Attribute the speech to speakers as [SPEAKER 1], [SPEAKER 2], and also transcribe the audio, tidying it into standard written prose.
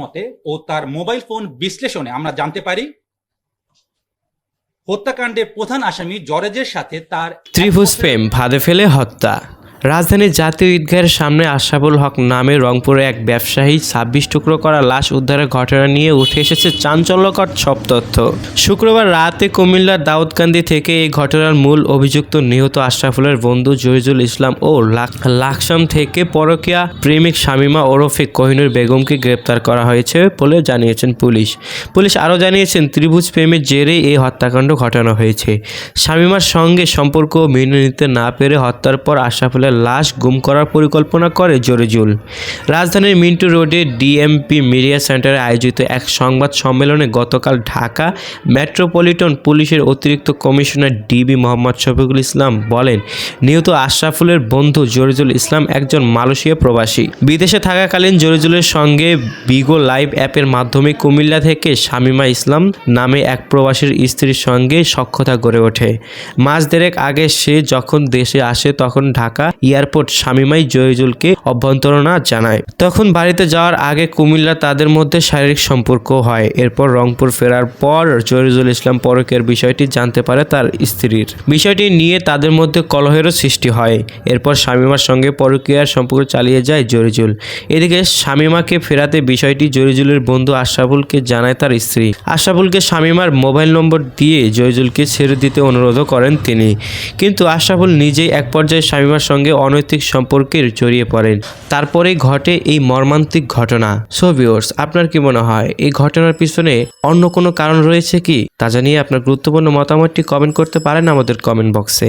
[SPEAKER 1] মতে ও তার mobile phone বিশ্লেষণে আমরা জানতে পারি হত্যাকাণ্ডে প্রধান আসামি জরেজের সাথে তার
[SPEAKER 2] ত্রিভুজ প্রেম ফাঁদে ফেলে হত্যা। রাজধানীর জাতীয় ঈদগাহের সামনে আশরাফুল হক নামে রংপুরে এক ব্যবসায়ী 26 টুকরো করা লাশ উদ্ধারের ঘটনা নিয়ে উঠে এসেছে চাঞ্চল্যকর সব তথ্য। শুক্রবার রাতে কুমিল্লার দাউদকান্দি থেকে এই ঘটনার মূল অভিযুক্ত নিহত আশরাফুলের বন্ধু জহিরুল ইসলাম ও লাকসাম থেকে পরকীয়া প্রেমিক শামীমা ওরফে কোহিনুর বেগমকে গ্রেপ্তার করা হয়েছে বলে জানিয়েছেন পুলিশ আরও জানিয়েছেন ত্রিভুজ প্রেমের জেরে এই হত্যাকাণ্ড ঘটানো হয়েছে। শামীমার সঙ্গে সম্পর্ক মেনে নিতে না পেরে হত্যার পর আশরাফুলের লাশ গুম করার পরিকল্পনা করে জরিজুল। রাজধানীর মিন্টু রোডে ডিএমপি মিডিয়া সেন্টারে আয়োজিত এক সংবাদ সম্মেলনে গতকাল ঢাকা মেট্রোপলিটন পুলিশের অতিরিক্ত কমিশনার ডিবি মোহাম্মদ শফিকুল ইসলাম বলেন, নিহত আশরাফুলের বন্ধু জরিজুল ইসলাম একজন মালয়েশিয়া প্রবাসী। বিদেশে থাকাকালীন জরিজুলের সঙ্গে বিগো লাইভ অ্যাপের মাধ্যমে কুমিল্লা থেকে শামীমা ইসলাম নামে এক প্রবাসীর স্ত্রীর সঙ্গে সখ্যতা গড়ে ওঠে। মাস দেড়েক আগে সে যখন দেশে আসে তখন ঢাকা এয়ারপোর্ট শামীমাই জরিজুলকে অভ্যন্তরণা জানায়। তখন বাড়িতে যাওয়ার আগে কুমিল্লা তাদের মধ্যে শারীরিক সম্পর্ক হয়। এরপর রংপুর ফেরার পর জরিজুল ইসলাম পরকীয়ার বিষয়টি জানতে পারে তার স্ত্রীর। বিষয়টি নিয়ে তাদের মধ্যে কলহেরও সৃষ্টি হয়। এরপর শামীমার সঙ্গে পরকীয়ার সম্পর্ক চালিয়ে যায় জরিজুল। এদিকে শামীমাকে ফেরাতে বিষয়টি জরিজুলের বন্ধু আশরাফুলকে জানায় তার স্ত্রী। আশরাফুলকে শামীমার মোবাইল নম্বর দিয়ে জরিজুলকে ছেড়ে দিতে অনুরোধও করেন তিনি, কিন্তু আশরাফুল নিজেই এক পর্যায়ে শামীমার সঙ্গে অনৈতিক সম্পর্কে জড়িয়ে পড়েন। তারপরেই ঘটে এই মর্মান্তিক ঘটনা। সো ভিউয়ার্স, আপনার কি মনে হয় এই ঘটনার পিছনে অন্য কোনো কারণ রয়েছে কি? তা জানিয়ে আপনার গুরুত্বপূর্ণ মতামতটি কমেন্ট করতে পারেন আমাদের কমেন্ট বক্সে।